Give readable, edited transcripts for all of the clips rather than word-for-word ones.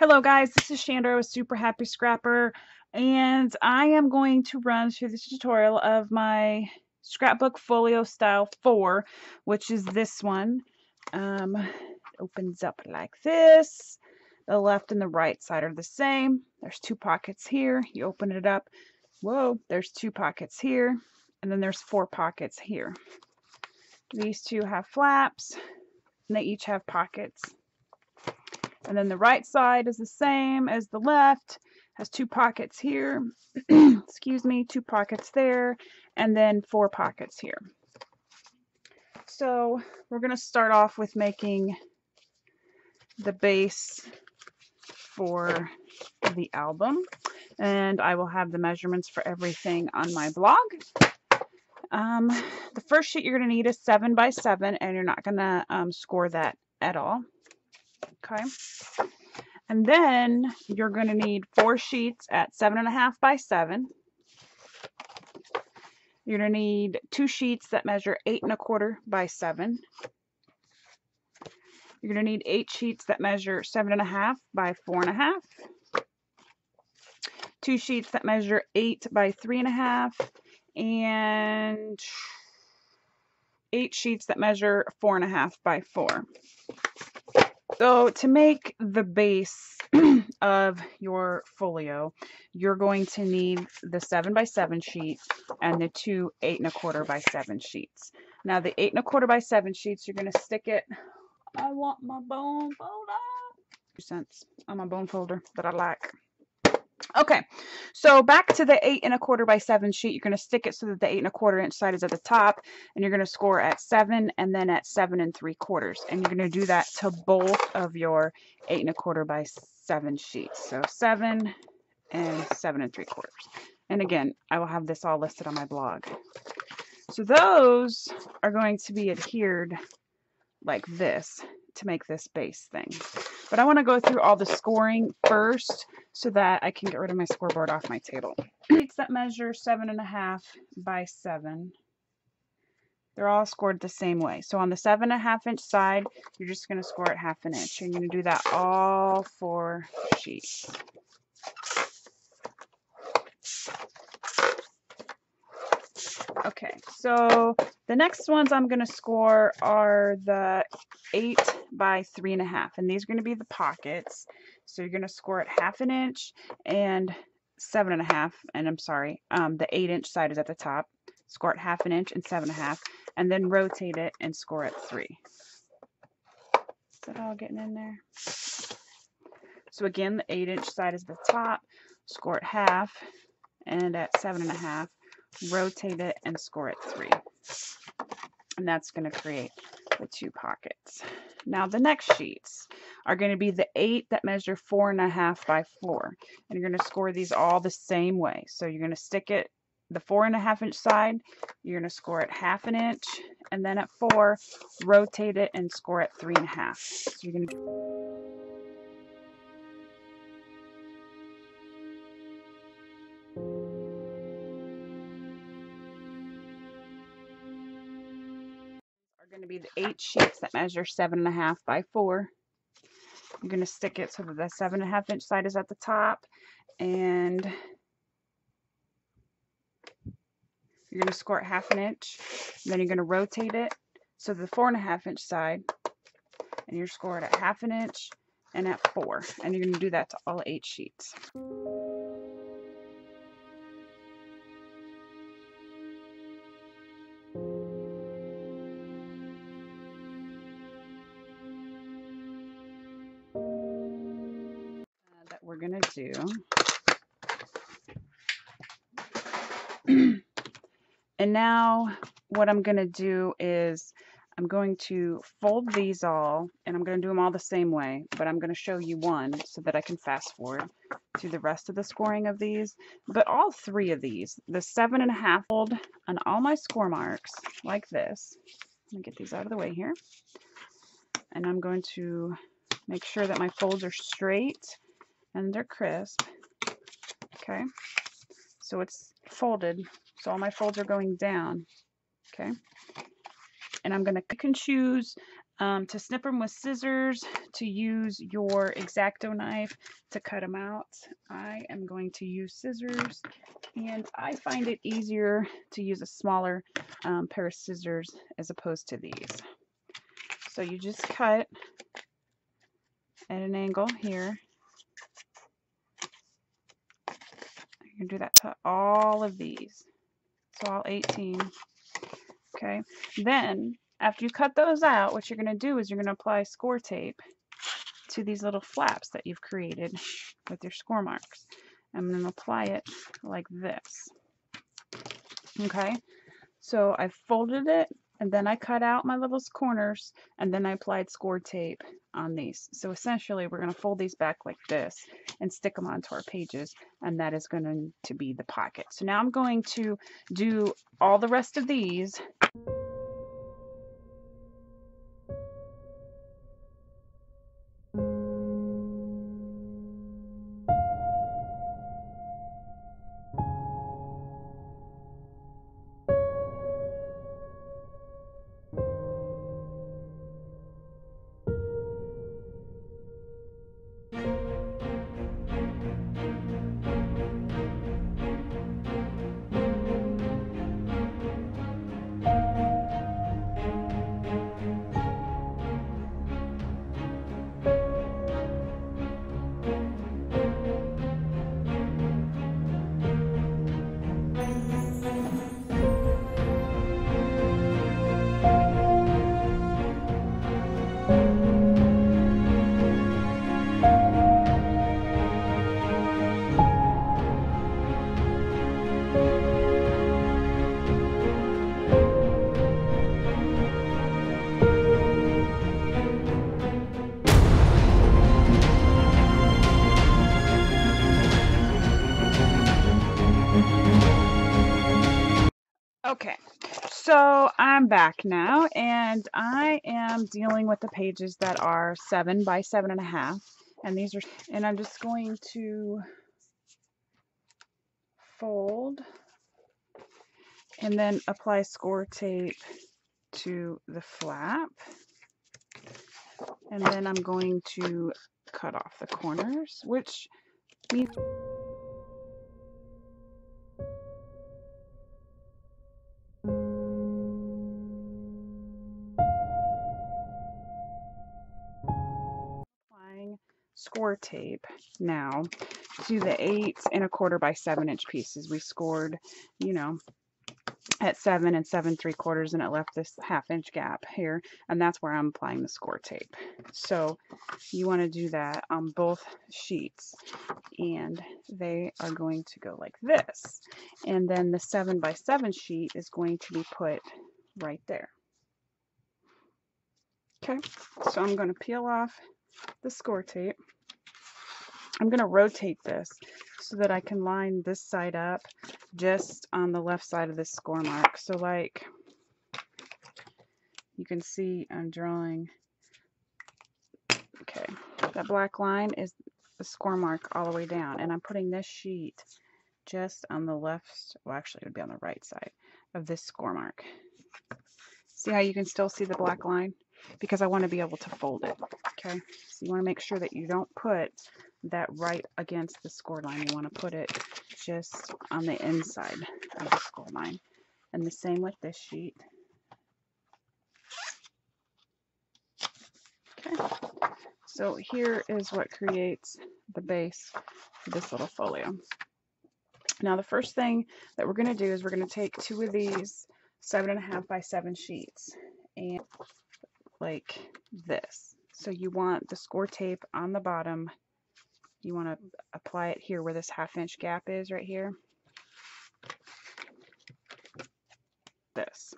Hello guys, this is Chandra with Superhappyscrapper, and I am going to run through this tutorial of my Scrapbook Folio Style 4, which is this one. It opens up like this. The left and the right side are the same. There's two pockets here. You open it up. Whoa, there's two pockets here, and then there's four pockets here. These two have flaps, and they each have pockets. And then the right side is the same as the left, has two pockets here, excuse me, two pockets there, and then four pockets here. So we're going to start off with making the base for the album, and I will have the measurements for everything on my blog. The first sheet you're going to need is 7 by 7, and you're not going to score that at all. Okay. And then you're going to need 4 sheets at 7.5 by 7. You're going to need 2 sheets that measure 8.25 by 7. You're going to need 8 sheets that measure 7.5 by 4.5. 2 sheets that measure 8 by 3.5, and 8 sheets that measure 4.5 by 4. So to make the base of your folio, you're going to need the 7 by 7 sheet and the 2 8.25 by 7 sheets. Now the 8.25 by 7 sheets, you're going to stick it. I want my bone folder. 2 cents on my bone folder that I like. Okay, so back to the 8.25 by 7 sheet, you're going to stick it so that the 8.25 inch side is at the top, and you're going to score at 7 and then at 7 3/4, and you're going to do that to both of your 8.25 by 7 sheets. So 7 and 7 3/4. And again, I will have this all listed on my blog. So those are going to be adhered like this to make this base thing. But I want to go through all the scoring first so that I can get rid of my scoreboard off my table. Sheets that measure 7.5 by 7, they're all scored the same way. So on the 7.5 inch side, you're just going to score it 1/2 inch. You're going to do that all 4 sheets. Okay, so the next ones I'm going to score are the 8 by 3.5, and these are going to be the pockets. So you're going to score it 1/2 inch and 7.5, and I'm sorry, the 8 inch side is at the top. Score it 1/2 inch and 7.5, and then rotate it and score it 3. Is that all getting in there? So again, the 8 inch side is the top. Score it 1/2, and at 7.5. rotate it and score it 3, and that's going to create the 2 pockets. Now the next sheets are going to be the 8 that measure 4.5 by 4, and you're going to score these all the same way. So you're going to stick it the 4.5 inch side, you're going to score it 1/2 inch, and then at 4 rotate it and score it 3.5. So you're going to going to be the 8 sheets that measure 7.5 by 4. You're going to stick it so that the 7.5 inch side is at the top, and you're going to score it 1/2 inch. Then you're going to rotate it so the 4.5 inch side, and you're scoring at 1/2 inch and at 4, and you're going to do that to all 8 sheets. That we're going to do. And now what I'm going to do is I'm going to fold these all, and I'm going to do them all the same way, but I'm going to show you one so that I can fast forward through the rest of the scoring of these. But all 3 of these, the 7.5 fold on all my score marks like this. Let me get these out of the way here. And I'm going to make sure that my folds are straight and they're crisp. Okay, so it's folded, so all my folds are going down. Okay, and I'm going to pick and choose To snip them with scissors, to use your X-Acto knife to cut them out. I am going to use scissors, and I find it easier to use a smaller pair of scissors as opposed to these. So you just cut at an angle here. You can do that to all of these, so all 18. Okay, then after you cut those out, what you're going to do is you're going to apply score tape to these little flaps that you've created with your score marks. I'm going to apply it like this. Okay, so I folded it, and then I cut out my little corners, and then I applied score tape on these. So essentially we're going to fold these back like this and stick them onto our pages, and that is going to be the pocket. So now I'm going to do all the rest of these. Okay, so I'm back now, and I am dealing with the pages that are 7 by 7.5, and these are, and I'm just going to fold and then apply score tape to the flap, and then I'm going to cut off the corners, which means applying score tape now to the 8 1/4 by 7-inch pieces. We scored, you know, at 7 7 3/4, and it left this 1/2-inch gap here, and that's where I'm applying the score tape. So you want to do that on both sheets, and they are going to go like this, and then the 7 by 7 sheet is going to be put right there. Okay, so I'm going to peel off the score tape. I'm going to rotate this so that I can line this side up just on the left side of this score mark. So like you can see I'm drawing, okay, that black line is the score mark all the way down, and I'm putting this sheet just on the left, well actually it would be on the right side of this score mark. See how you can still see the black line? Because I want to be able to fold it, okay? So you want to make sure that you don't put that right against the score line. You want to put it just on the inside of the score line. And the same with this sheet. Okay, so here is what creates the base for this little folio. Now the first thing that we're going to do is we're going to take 2 of these 7.5 by 7 sheets and like this. So you want the score tape on the bottom. You want to apply it here where this 1/2-inch gap is right here. This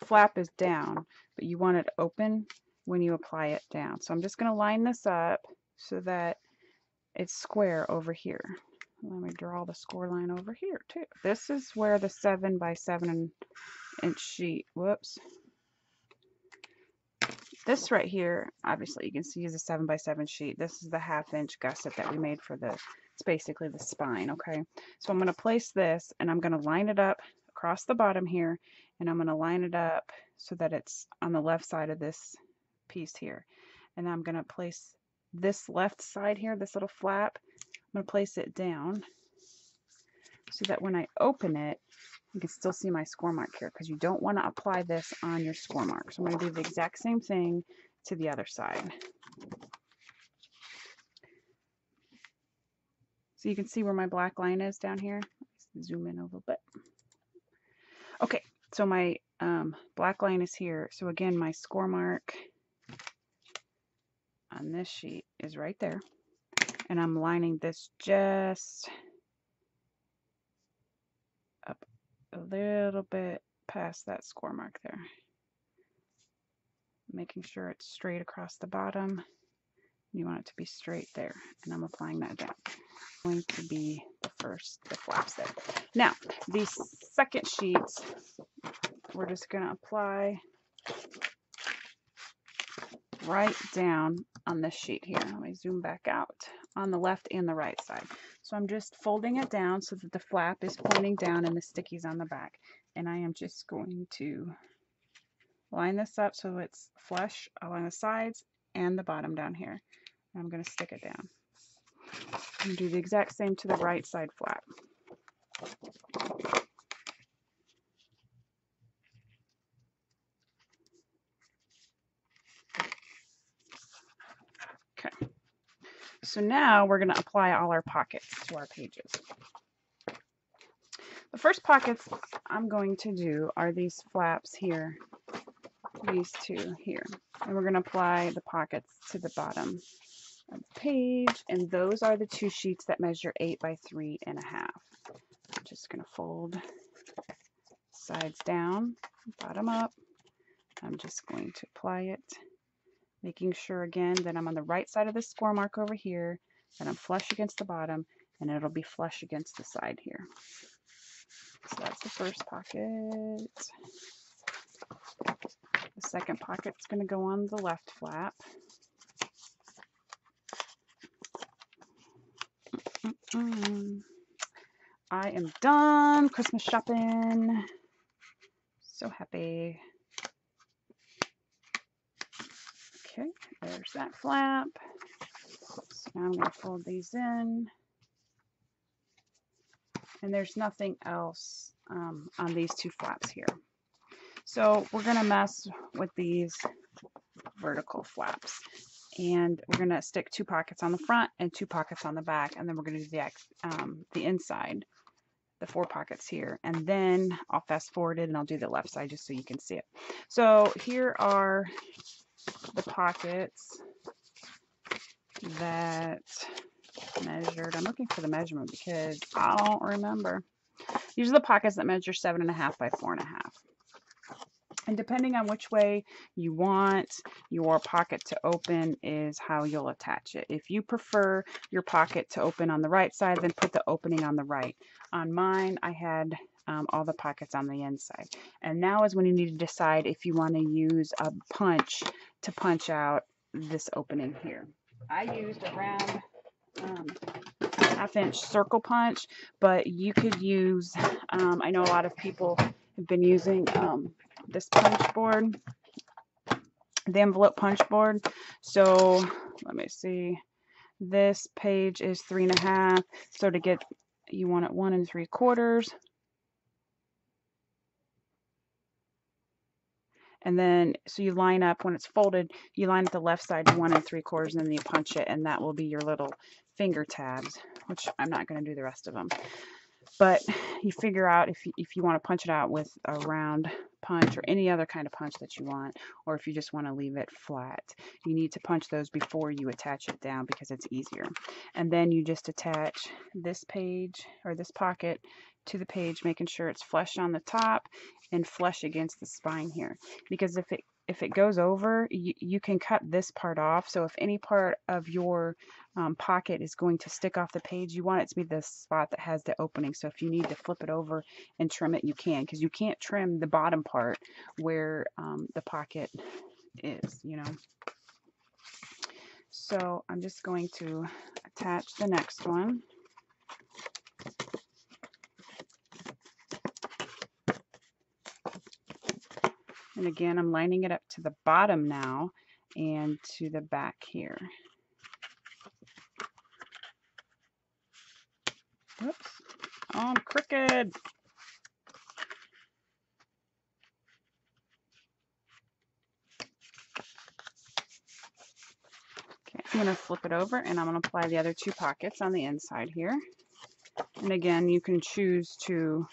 flap is down, but you want it open when you apply it down. So I'm just going to line this up so that it's square over here. Let me draw the score line over here too. This is where the 7 by 7-inch sheet, whoops. This right here, obviously you can see is a 7 by 7 sheet. This is the 1/2-inch gusset that we made for the, it's basically the spine, okay? So I'm going to place this, and I'm going to line it up across the bottom here, and I'm going to line it up so that it's on the left side of this piece here. And I'm going to place this left side here, this little flap, I'm going to place it down so that when I open it, you can still see my score mark here, because you don't want to apply this on your score mark. So I'm going to do the exact same thing to the other side. So you can see where my black line is down here. Let's zoom in a little bit. Okay, so my black line is here. So again, my score mark on this sheet is right there. And I'm lining this just up a little bit past that score mark there. Making sure it's straight across the bottom. You want it to be straight there. And I'm applying that down. Going to be the flaps there. Now, these second sheets, we're just going to apply right down on this sheet here. Let me zoom back out on the left and the right side. So I'm just folding it down so that the flap is pointing down and the sticky's on the back. And I am just going to line this up so it's flush along the sides and the bottom down here. And I'm going to stick it down. And do the exact same to the right side flap. Okay. So now we're going to apply all our pockets to our pages. The first pockets I'm going to do are these flaps here, these two here. And we're going to apply the pockets to the bottom of the page, and those are the two sheets that measure 8 by 3.5. I'm just going to fold sides down, bottom up. I'm just going to apply it, making sure again that I'm on the right side of the score mark over here, that I'm flush against the bottom, and it'll be flush against the side here. So that's the first pocket. The second pocket's going to go on the left flap. I am done Christmas shopping. So happy. Okay, there's that flap. So now I'm going to fold these in. And there's nothing else on these two flaps here. So we're going to mess with these vertical flaps. And we're going to stick 2 pockets on the front and 2 pockets on the back. And then we're going to do the inside, the 4 pockets here. And then I'll fast forward it and I'll do the left side just so you can see it. So here are the pockets that measured. I'm looking for the measurement because I don't remember. These are the pockets that measure 7.5 by 4.5. And depending on which way you want your pocket to open is how you'll attach it. If you prefer your pocket to open on the right side, then put the opening on the right. On mine, I had all the pockets on the inside. And now is when you need to decide if you want to use a punch to punch out this opening here. I used a round 1/2-inch circle punch, but you could use, I know a lot of people have been using this punch board, the envelope punch board. So let me see, this page is 3.5, so to get, you want it 1 3/4. And then, so you line up, when it's folded, you line up the left side 1 3/4, and then you punch it, and that will be your little finger tabs, which I'm not going to do the rest of them. But you figure out if you want to punch it out with a round punch or any other kind of punch that you want, or if you just want to leave it flat. You need to punch those before you attach it down because it's easier. And then you just attach this page or this pocket to the page, making sure it's flush on the top and flush against the spine here. Because if it goes over, you can cut this part off. So if any part of your pocket is going to stick off the page, you want it to be the spot that has the opening. So if you need to flip it over and trim it, you can, because you can't trim the bottom part where the pocket is, you know. So I'm just going to attach the next one. And again, I'm lining it up to the bottom now and to the back here. Whoops. Oh, I'm crooked. Okay, I'm going to flip it over and I'm going to apply the other two pockets on the inside here. And again, you can choose to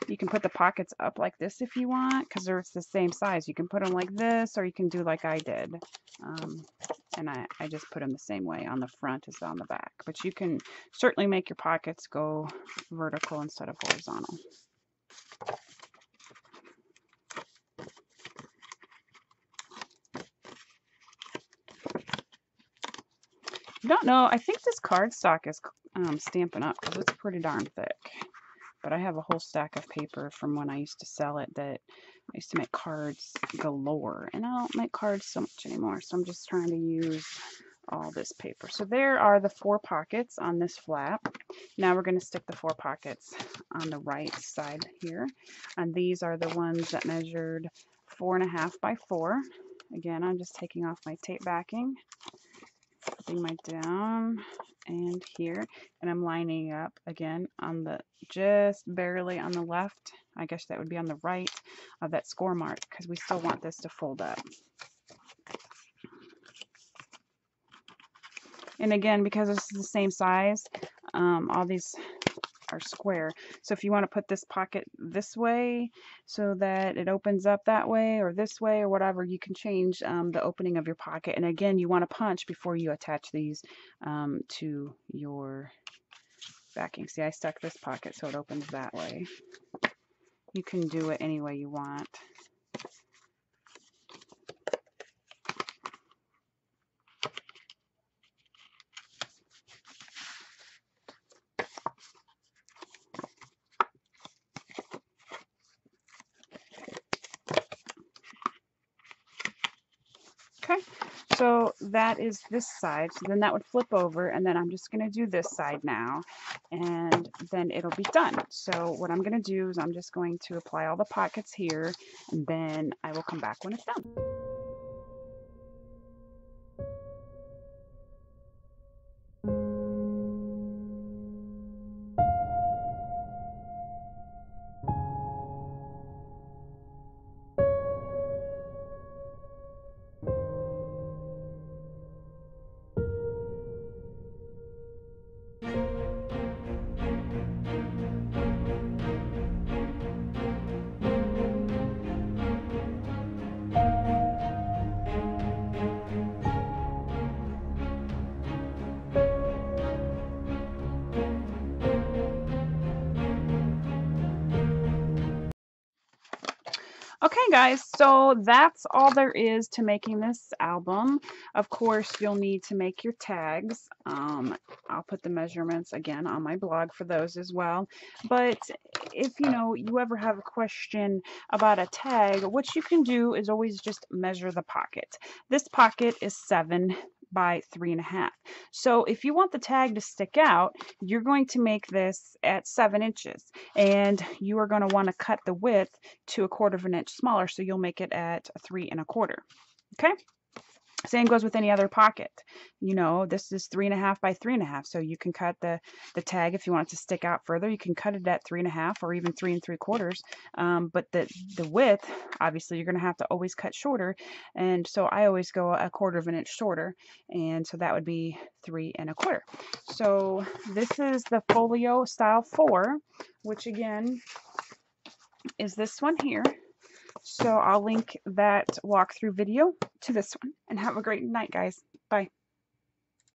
you can put the pockets up like this if you want, because they're the same size. You can put them like this, or you can do like I did. And I just put them the same way on the front as on the back. But you can certainly make your pockets go vertical instead of horizontal. Don't know. I think this cardstock is Stampin' Up! Because it's pretty darn thick. But I have a whole stack of paper from when I used to sell it that I used to make cards galore. And I don't make cards so much anymore. So I'm just trying to use all this paper. So there are the 4 pockets on this flap. Now we're going to stick the 4 pockets on the right side here. And these are the ones that measured 4.5 by 4. Again, I'm just taking off my tape backing, putting my down and here, and I'm lining up again on the just barely on the left, I guess that would be on the right of that score mark, because we still want this to fold up. And again, because this is the same size, all these are square. So if you want to put this pocket this way so that it opens up that way, or this way, or whatever, you can change the opening of your pocket. And again, you want to punch before you attach these to your backing. See, I stuck this pocket so it opens that way. You can do it any way you want. Okay, so that is this side. So then that would flip over, and then I'm just going to do this side now, and then it'll be done. So what I'm going to do is I'm just going to apply all the pockets here, and then I will come back when it's done. Okay guys, so that's all there is to making this album. Of course, you'll need to make your tags. I'll put the measurements again on my blog for those as well. But if you ever have a question about a tag, what you can do is always just measure the pocket. This pocket is 7 by 3.5. So if you want the tag to stick out, you're going to make this at 7 inches, and you are going to want to cut the width to 1/4 of an inch smaller, so you'll make it at 3 1/4. Okay, same goes with any other pocket. This is 3.5 by 3.5, so you can cut the tag if you want it to stick out further. You can cut it at 3.5 or even 3 3/4. But the width, obviously, you're going to have to always cut shorter, and so I always go 1/4 of an inch shorter, and so that would be 3 1/4. So this is the Folio Style 4, which again is this one here. So I'll link that walkthrough video to this one, and have a great night, guys. Bye.